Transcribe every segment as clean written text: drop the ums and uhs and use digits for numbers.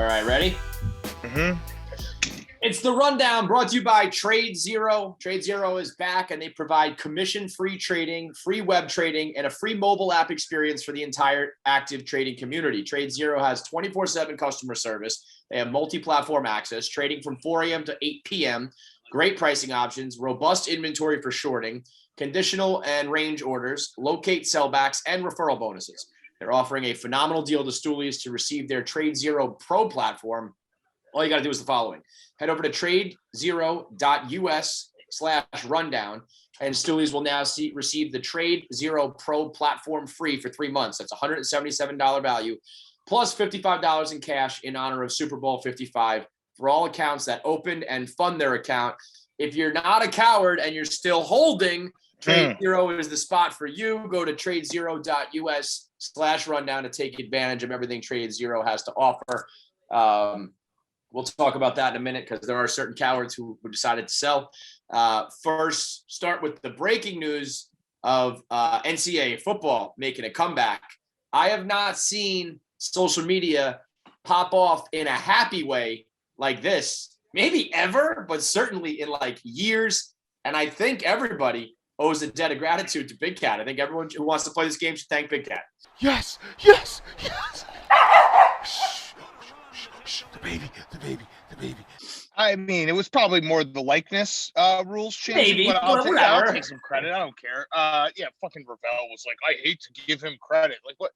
All right, ready? Mm-hmm. It's the rundown brought to you by Trade Zero. Trade Zero is back, and they provide commission-free trading, free web trading, and a free mobile app experience for the entire active trading community. Trade Zero has 24/7 customer service. They have multi-platform access, trading from 4 a.m. to 8 p.m., great pricing options, robust inventory for shorting, conditional and range orders, locate sellbacks, and referral bonuses. They're offering a phenomenal deal to Stoolies to receive their Trade Zero Pro platform. All you got to do is the following. Head over to tradezero.us/rundown, and Stoolies will now receive the Trade Zero Pro platform free for 3 months. That's $177 value, plus $55 in cash in honor of Super Bowl 55 for all accounts that opened and fund their account. If you're not a coward and you're still holding, Trade Zero is the spot for you. Go to tradezero.us/rundown to take advantage of everything Trade Zero has to offer. We'll talk about that in a minute because there are certain cowards who decided to sell. First, start with the breaking news of NCAA football making a comeback. I have not seen social media pop off in a happy way like this, maybe ever, but certainly in like years. And I think everybody owes a debt of gratitude to Big Cat. I think everyone who wants to play this game should thank Big Cat. Yes, yes, yes. The baby. I mean, it was probably more the likeness rules changing, Maybe, but I'll take some credit. I don't care. Yeah, fucking Ravel was like, I hate to give him credit. Like, what?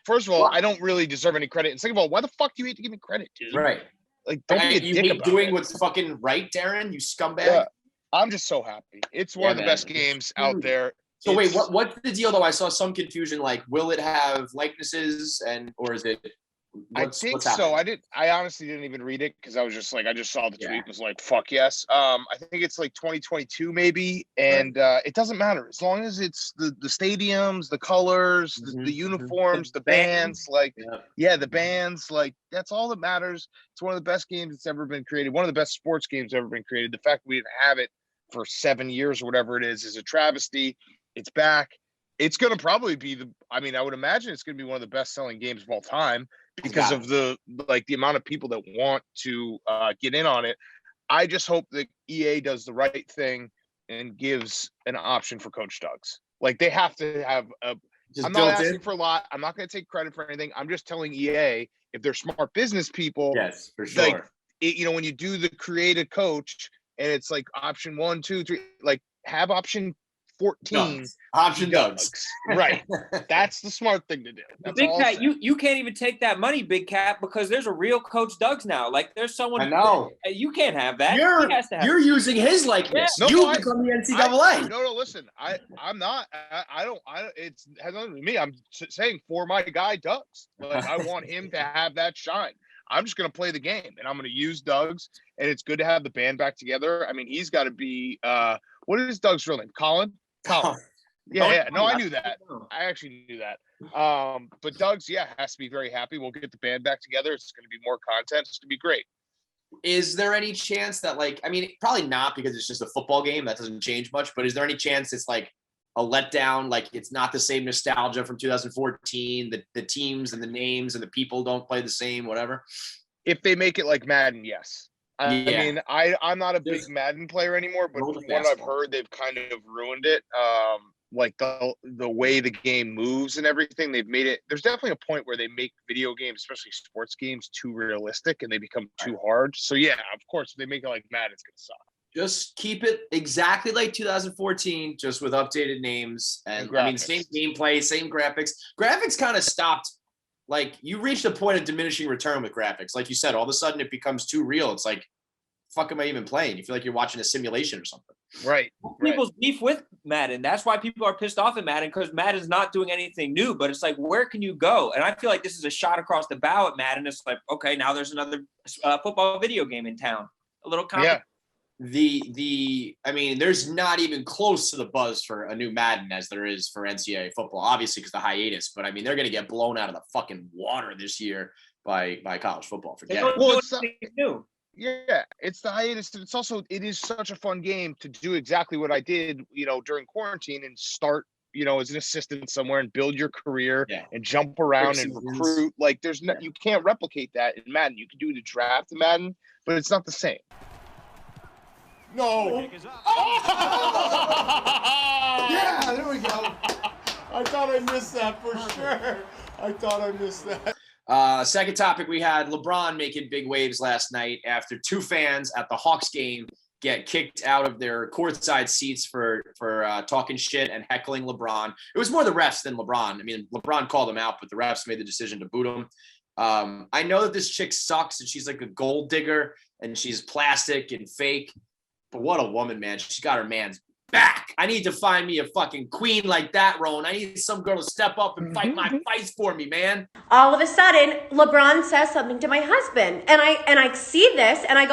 First of all, I don't really deserve any credit. And second of all, why the fuck do you hate to give me credit, dude? Right. Like, don't be a you dick hate about doing it. what's fucking right, Darren, you scumbag. Yeah, I'm just so happy. It's one of the best games out there. So wait, what's the deal though? I saw some confusion. Like, will it have likenesses or is it? I think so. I honestly didn't even read it because I was just like, I just saw the tweet. Was like, fuck yes. I think it's like 2022 maybe, and it doesn't matter as long as it's the stadiums, the colors, the uniforms, the bands. Like, the bands. Like, that's all that matters. It's one of the best games that's ever been created. One of the best sports games ever been created. The fact that we didn't have it for 7 years or whatever it is a travesty. It's back. It's going to probably be I would imagine it's going to be one of the best selling games of all time because of the amount of people that want to get in on it. I just hope that EA does the right thing and gives an option for Coach Doug's. Like, they have to have I'm not asking for a lot. I'm not going to take credit for anything. I'm just telling EA, if they're smart business people, yes, for sure. Like, when you do the creative coach and it's like option 1, 2, 3, like have option 14 option Doug's. Right. That's the smart thing to do. That's Big Cat, you can't even take that money, Big Cat, because there's a real Coach Doug's now. Like, there's someone. I know. You can't have that. You're using his likeness. Yeah. You become the NCAA. No, listen. I'm not. I don't. It has nothing to do with me. I'm saying for my guy Doug's. Like, I want him to have that shine. I'm just going to play the game, and I'm going to use Doug's, and it's good to have the band back together. I mean, he's got to be what is Doug's real name? Colin. Yeah. No, I knew that. I actually knew that. But Doug's, has to be very happy. We'll get the band back together. It's going to be more content. It's going to be great. Is there any chance that, like, I mean, probably not because it's just a football game. That doesn't change much. But is there any chance it's like a letdown? Like, it's not the same nostalgia from 2014. The teams and the names and the people don't play the same, whatever. If they make it like Madden, yes. I mean, I'm not a big Madden player anymore, but from what I've heard, they've kind of ruined it. Like the way the game moves and everything, they've made it. There's definitely a point where they make video games, especially sports games, too realistic and they become too hard. So yeah, of course, if they make it like Madden, it's gonna suck. Just keep it exactly like 2014, just with updated names and I mean, same gameplay, same graphics. Graphics kind of stopped. Like, you reached a point of diminishing return with graphics. Like you said, all of a sudden it becomes too real. It's like, fuck am I even playing? You feel like you're watching a simulation or something. Right. People's beef with Madden. That's why people are pissed off at Madden, because Madden's not doing anything new. But it's like, where can you go? And I feel like this is a shot across the bow at Madden. It's like, okay, now there's another football video game in town. A little complicated. I mean, there's not even close to the buzz for a new Madden as there is for NCAA football, obviously because the hiatus, but I mean, they're going to get blown out of the fucking water this year by college football. Forget it. Well, it's new. Yeah, it's the hiatus. It is such a fun game to do exactly what I did, during quarantine and start as an assistant somewhere and build your career and jump around and recruit. Like you can't replicate that in Madden. You can do the draft in Madden, but it's not the same. No. Oh! Yeah, there we go. I thought I missed that for sure. Second topic, we had LeBron making big waves last night after two fans at the Hawks game get kicked out of their courtside seats for talking shit and heckling LeBron. It was more the refs than LeBron. I mean, LeBron called him out, but the refs made the decision to boot him. I know that this chick sucks and she's like a gold digger and she's plastic and fake, but what a woman, man. She got her man's back. I need to find me a fucking queen like that, Rone. I need some girl to step up and fight my fights for me, man. All of a sudden, LeBron says something to my husband, and I see this, and I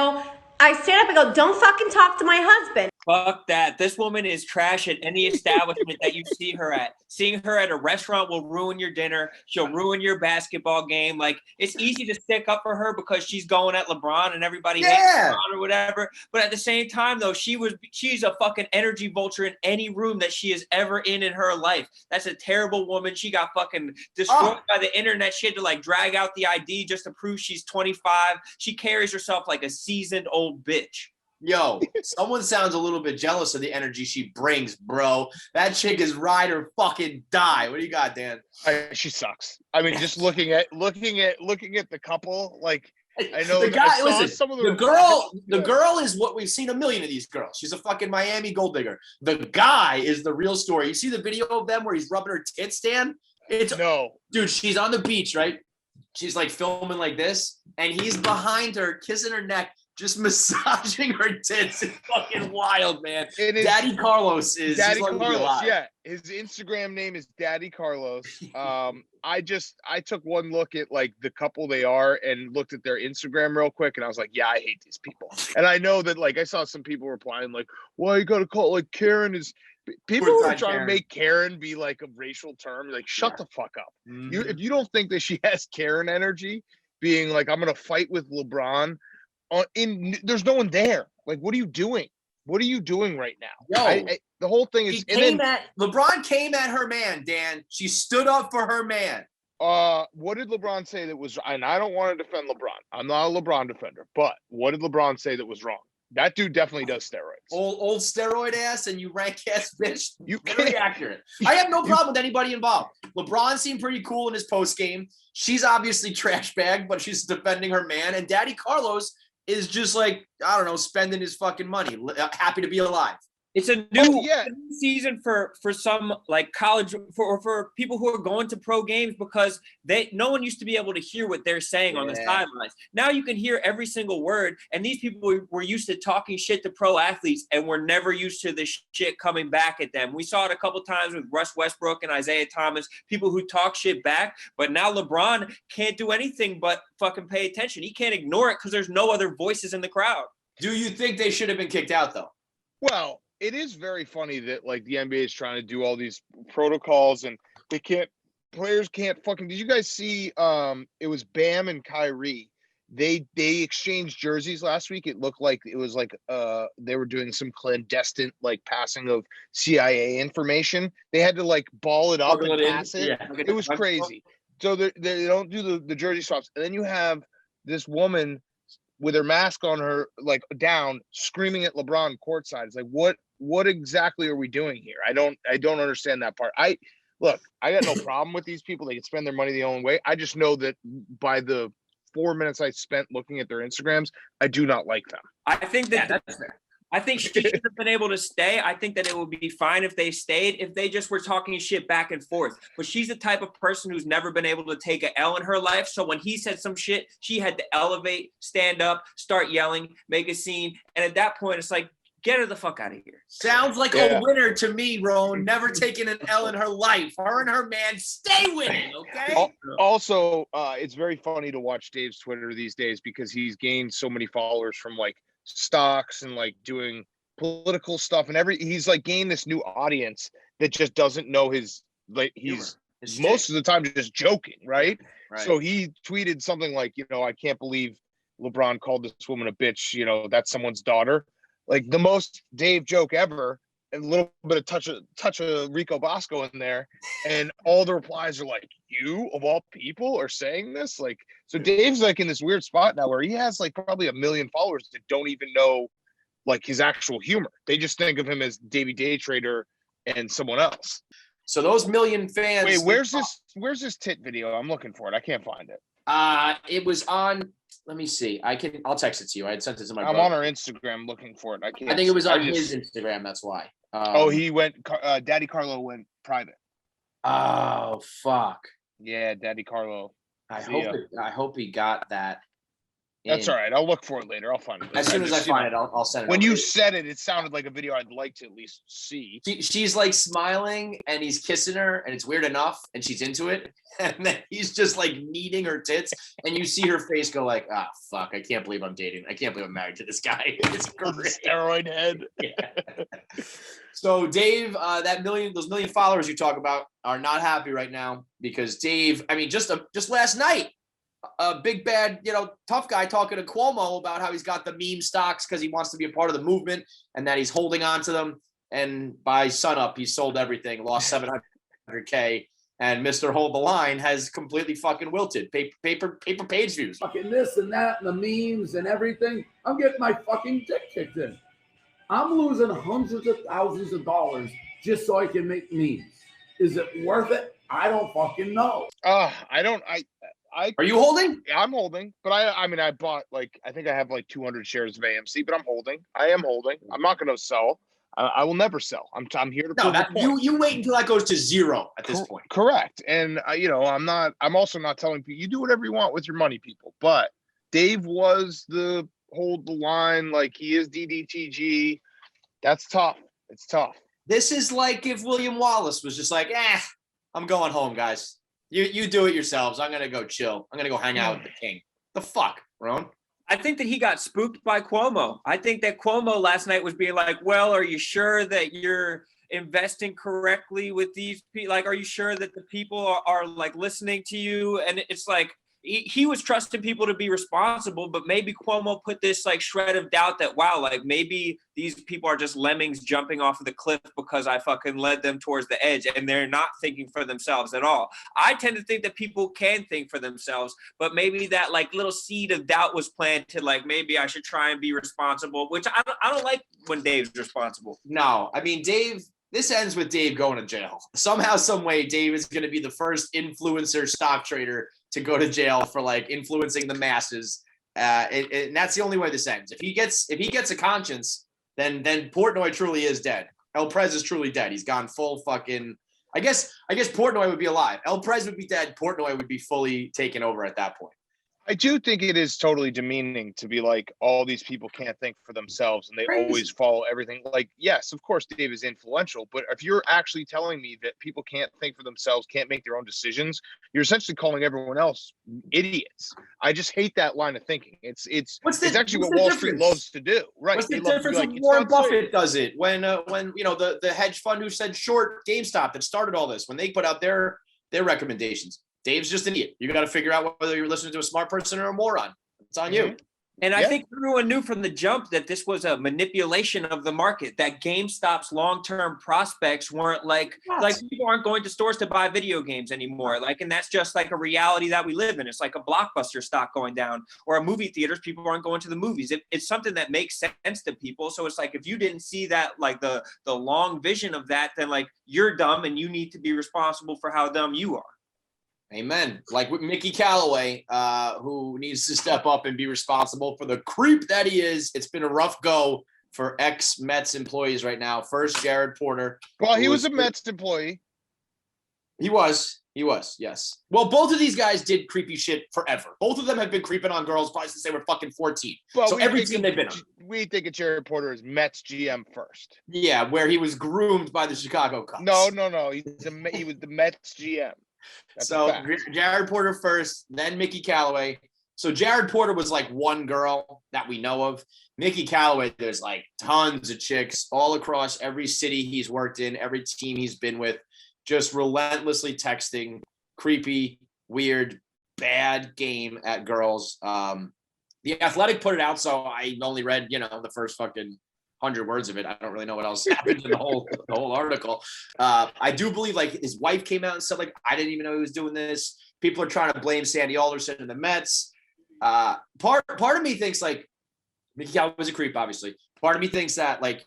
stand up and go, don't fucking talk to my husband. Fuck that. This woman is trash at any establishment that you see her at. Seeing her at a restaurant will ruin your dinner. She'll ruin your basketball game. Like, it's easy to stick up for her because she's going at LeBron and everybody hates LeBron or whatever. But at the same time, though, she's a fucking energy vulture in any room that she is ever in her life. That's a terrible woman. She got fucking destroyed by the internet. She had to like drag out the ID just to prove she's 25. She carries herself like a seasoned old bitch. Yo, someone sounds a little bit jealous of the energy she brings, bro. That chick is ride or fucking die. What do you got, Dan? She sucks. I mean, just looking at the couple, like I know the guy. Listen, some of the girl is what we've seen a million of these girls. She's a fucking Miami gold digger. The guy is the real story. You see the video of them where he's rubbing her tits, Dan? Dude, she's on the beach, right? She's like filming like this, and he's behind her, kissing her neck, just massaging her tits. It's fucking wild, man. Daddy Carlos is Daddy Carlos. Yeah, his Instagram name is Daddy Carlos. I took one look at like the couple they are and looked at their Instagram real quick, and I was like, yeah, I hate these people. And I know that like I saw some people replying like, well, you gotta call it like Karen is. People who are trying to make Karen be like a racial term, like shut the fuck up. If you don't think that she has Karen energy, being like, I'm gonna fight with LeBron. There's no one there. Like, what are you doing? What are you doing right now? Yo, the whole thing is. LeBron came at her man, Dan. She stood up for her man. What did LeBron say that was? And I don't want to defend LeBron. I'm not a LeBron defender. But what did LeBron say that was wrong? That dude definitely does steroids. Old steroid ass and you rank ass bitch. Very accurate. I have no problem with anybody involved. LeBron seemed pretty cool in his post game. She's obviously trash bag, but she's defending her man. And Daddy Carlos is just like, I don't know, spending his fucking money. Happy to be alive. It's a new season for some like college for people who are going to pro games because no one used to be able to hear what they're saying on the sidelines. Now you can hear every single word, and these people were used to talking shit to pro athletes and were never used to the shit coming back at them. We saw it a couple times with Russ Westbrook and Isaiah Thomas, people who talk shit back, but now LeBron can't do anything but fucking pay attention. He can't ignore it because there's no other voices in the crowd. Do you think they should have been kicked out though? Well, it is very funny that like the NBA is trying to do all these protocols and players can't fucking. Did you guys see? It was Bam and Kyrie. They exchanged jerseys last week. It looked like it was like they were doing some clandestine like passing of CIA information. They had to like ball it up and pass it. Yeah. It was crazy. So they don't do the jersey swaps. And then you have this woman with her mask on her, like down, screaming at LeBron courtside. It's like, what exactly are we doing here? I don't understand that part. I got no problem with these people. They can spend their money the own way. I just know that by the 4 minutes I spent looking at their Instagrams, I do not like them. I think that's fair. I think she should have been able to stay. I think that it would be fine if they stayed, if they just were talking shit back and forth. But she's the type of person who's never been able to take an L in her life. So when he said some shit, she had to elevate, stand up, start yelling, make a scene. And at that point, it's like, get her the fuck out of here. Sounds like a winner to me, Rone. Never taken an L in her life. Her and her man stay winning, okay? Also, it's very funny to watch Dave's Twitter these days because he's gained so many followers from like stocks and like doing political stuff and he's like gained this new audience that just doesn't know he's most of the time just joking, right? So he tweeted something like, I can't believe LeBron called this woman a bitch, that's someone's daughter. Like the most Dave joke ever. and a little bit of touch of Rico Bosco in there, and all the replies are like, "You of all people are saying this?" Like, so Dave's like in this weird spot now where he has like probably 1 million followers that don't even know like his actual humor. They just think of him as Davey Day Trader and someone else. So those million fans. Wait, where's this tit video? I'm looking for it. I can't find it. It was on. Let me see. I'll text it to you. I had sent it to my brother. I'm on our Instagram looking for it. I can't. I think it was on his Instagram. That's why. He went. Daddy Carlo went private. Oh fuck. Yeah, Daddy Carlo. I hope he got that. That's all right. I'll look for it later. I'll find it. As soon as I find it, I'll send it. When you said it, it sounded like a video I'd like to at least see. She's like smiling and he's kissing her and it's weird enough and she's into it. And then he's just like kneading her tits and you see her face go like, ah, fuck, I can't believe I'm married to this guy. It's great. Steroid head. Yeah. So Dave, those million followers you talk about are not happy right now because Dave, I mean, just last night, a big bad, tough guy talking to Cuomo about how he's got the meme stocks because he wants to be a part of the movement and that he's holding on to them. And by sunup, he sold everything, lost $700K, and Mr. Hold the Line has completely fucking wilted. Paper page views. Fucking this and that and the memes and everything. I'm getting my fucking dick kicked in. I'm losing hundreds of thousands of dollars just so I can make memes. Is it worth it? I don't fucking know. Are you holding? I'm holding, but I bought I think I have 200 shares of AMC, but I'm holding. I am holding. I'm not going to sell. I will never sell. I'm here to prove a point. You wait until that goes to zero at this point. Correct. And I'm also not telling people you do whatever you want with your money, people. But Dave was the hold the line, like he is DDTG. That's tough. It's tough. This is like if William Wallace was just like, I'm going home, guys. You do it yourselves. I'm going to go chill. I'm going to go hang out with the king. The fuck, Rone? I think that he got spooked by Cuomo. I think that Cuomo last night was being like, well, are you sure that you're investing correctly with these people? Like, are you sure that the people are like listening to you? And it's like, he was trusting people to be responsible, but maybe Cuomo put this like shred of doubt that, wow, like maybe these people are just lemmings jumping off of the cliff because I fucking led them towards the edge and they're not thinking for themselves at all. I tend to think that people can think for themselves, but maybe that like little seed of doubt was planted, like maybe I should try and be responsible, which I don't like when Dave's responsible. No, I mean, this ends with Dave going to jail. Somehow, some way, Dave is going to be the first influencer stock trader to go to jail for like influencing the masses. And that's the only way this ends. If he gets a conscience, then Portnoy truly is dead. El Prez is truly dead. He's gone full fucking. I guess Portnoy would be alive. El Prez would be dead. Portnoy would be fully taken over at that point. I do think it is totally demeaning to be like, all these people can't think for themselves and they always follow everything. Like, yes, of course, Dave is influential, but if you're actually telling me that people can't think for themselves, can't make their own decisions, you're essentially calling everyone else idiots. I just hate that line of thinking. It's actually what Wall Street loves to do. Right. What's the difference when Warren Buffett does it? When the hedge fund who said short GameStop that started all this, when they put out their recommendations. Dave's just an idiot. You got to figure out whether you're listening to a smart person or a moron. It's on you. And I think everyone knew from the jump that this was a manipulation of the market, that GameStop's long-term prospects weren't like people aren't going to stores to buy video games anymore. Like, and that's just like a reality that we live in. It's like a Blockbuster stock going down, or a movie theaters, people aren't going to the movies. It's something that makes sense to people. So it's like, if you didn't see that, like the long vision of that, then like you're dumb and you need to be responsible for how dumb you are. Amen. Like with Mickey Callaway, who needs to step up and be responsible for the creep that he is. It's been a rough go for ex-Mets employees right now. First, Jared Porter. Well, he was a Mets employee. He was, yes. Well, both of these guys did creepy shit forever. Both of them have been creeping on girls probably since they were fucking 14. Well, so every team they've been on. We think of Jared Porter as Mets GM first. Yeah, where he was groomed by the Chicago Cubs. No. He was the Mets GM. That's so Jared Porter first, then Mickey Callaway. So Jared Porter was like one girl that we know of. Mickey Callaway, there's like tons of chicks all across every city he's worked in, every team he's been with, just relentlessly texting, creepy, weird, bad game at girls. The Athletic put it out, so I only read, the first fucking 100 words of it. I don't really know what else happened in the whole article. I do believe like his wife came out and said like, I didn't even know he was doing this. People are trying to blame Sandy Alderson and the Mets. Part of me thinks like Mickey Callaway was a creep, obviously. Part of me thinks that like,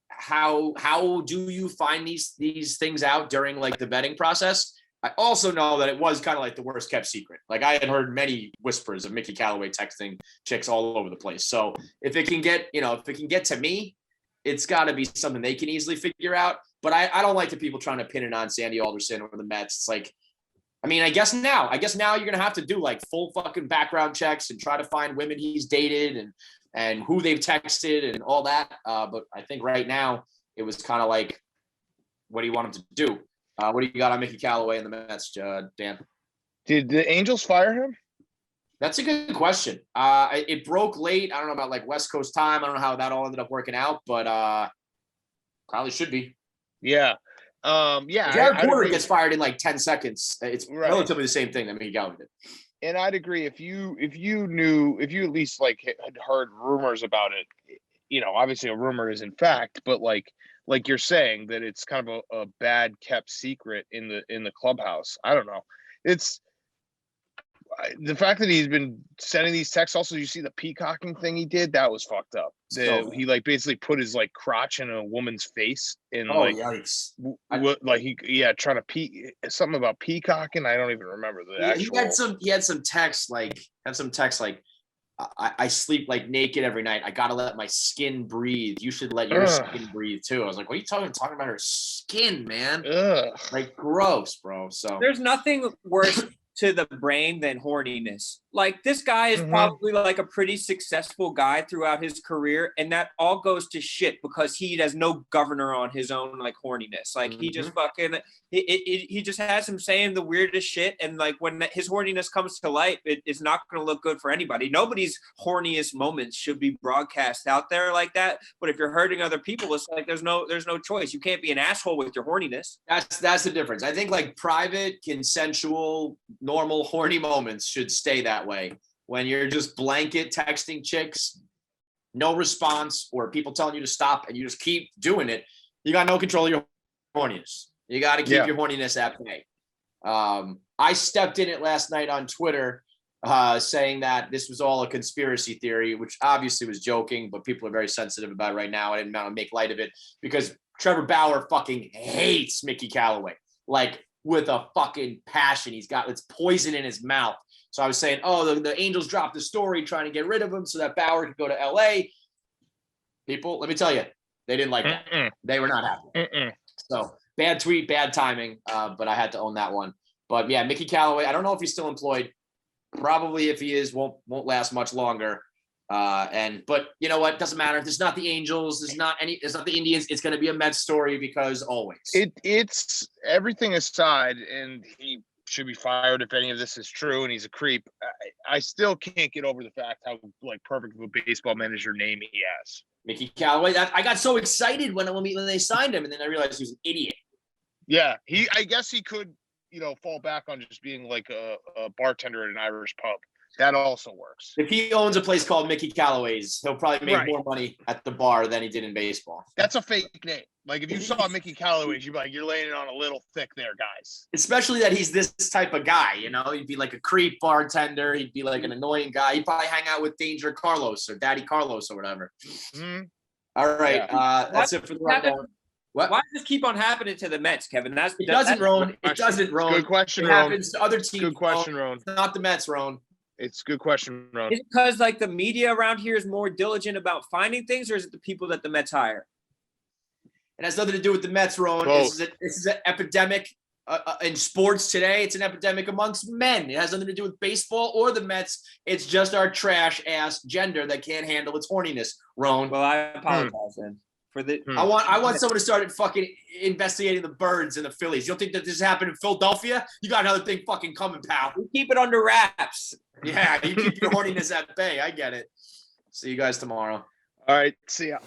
how do you find these things out during like the vetting process? I also know that it was kind of like the worst kept secret. Like I had heard many whispers of Mickey Callaway texting chicks all over the place. So if it can get to me, it's got to be something they can easily figure out. But I don't like the people trying to pin it on Sandy Alderson or the Mets. It's like, I mean, I guess now you're gonna have to do like full fucking background checks and try to find women he's dated and who they've texted and all that. But I think right now it was kind of like, what do you want him to do? What do you got on Mickey Callaway and the Mets, Dan? Did the Angels fire him? That's a good question. It broke late. I don't know about like West Coast time. I don't know how that all ended up working out, but probably should be. Yeah. Yeah. Jared Porter gets fired in like 10 seconds. It's right. Relatively the same thing that Mickey Callaway did. And I'd agree if you at least like had heard rumors about it, you know, obviously a rumor isn't fact, but like you're saying that it's kind of a bad kept secret in the clubhouse. I don't know. It's the fact that he's been sending these texts. Also, you see the peacocking thing he did? That was fucked up. He like basically put his like crotch in a woman's face and yikes. Trying to something about peacocking. I don't even remember the actual. He had some text like I sleep like naked every night. I gotta let my skin breathe. You should let your skin breathe too. I was like, what are you talking about her skin, man? Ugh. Like gross, bro. So there's nothing worse to the brain than horniness. Like this guy is probably like a pretty successful guy throughout his career, and that all goes to shit because he has no governor on his own like horniness. Like he just fucking he just has him saying the weirdest shit, and like when his horniness comes to light, it's not going to look good for anybody. Nobody's horniest moments should be broadcast out there like that. But if you're hurting other people, it's like there's no choice. You can't be an asshole with your horniness. That's the difference. I think like private, consensual, normal horny moments should stay that way. When you're just blanket texting chicks, no response, or people telling you to stop and you just keep doing it, you got no control of your horniness. You got to keep your horniness at bay. I stepped in it last night on Twitter saying that this was all a conspiracy theory, which obviously was joking, but people are very sensitive about it right now. I didn't want to make light of it because Trevor Bauer fucking hates Mickey Callaway. Like, with a fucking passion. It's poison in his mouth. So I was saying, the Angels dropped the story trying to get rid of him so that Bauer could go to LA. People, let me tell you, they didn't like that. They were not happy. So bad tweet, bad timing, but I had to own that one. But yeah, Mickey Callaway, I don't know if he's still employed. Probably if he is, won't last much longer. But you know what? Doesn't matter. It's not the Angels. It's not the Indians. It's going to be a Mets story because always. It's everything aside, and he should be fired if any of this is true, and he's a creep. I still can't get over the fact how like perfect of a baseball manager name he has. Mickey Callaway. I got so excited when they signed him, and then I realized he was an idiot. Yeah, I guess he could, fall back on just being like a bartender at an Irish pub. That also works. If he owns a place called Mickey Callaway's, he'll probably make more money at the bar than he did in baseball. That's a fake name. Like if you saw Mickey Callaway's, you'd be like, you're laying it on a little thick there, guys. Especially that he's this type of guy, He'd be like a creep bartender. He'd be like an annoying guy. He'd probably hang out with Danger Carlos or Daddy Carlos or whatever. All right. Yeah. That's it for the rundown. Why does this keep on happening to the Mets, Kevin? It doesn't, Ron. It doesn't, Ron. Good question, Ron. It happens to other teams. Good question, Ron. It's not the Mets, Ron. It's a good question, Ron. Is it because like the media around here is more diligent about finding things, or is it the people that the Mets hire? It has nothing to do with the Mets, Ron. This is an epidemic in sports today. It's an epidemic amongst men. It has nothing to do with baseball or the Mets. It's just our trash ass gender that can't handle its horniness, Ron. Well, I apologize then. I want someone to start fucking investigating the Birds and the Phillies. You don't think that this happened in Philadelphia? You got another thing fucking coming, pal. We keep it under wraps. Yeah, you keep your horniness at bay. I get it. See you guys tomorrow. All right. See ya.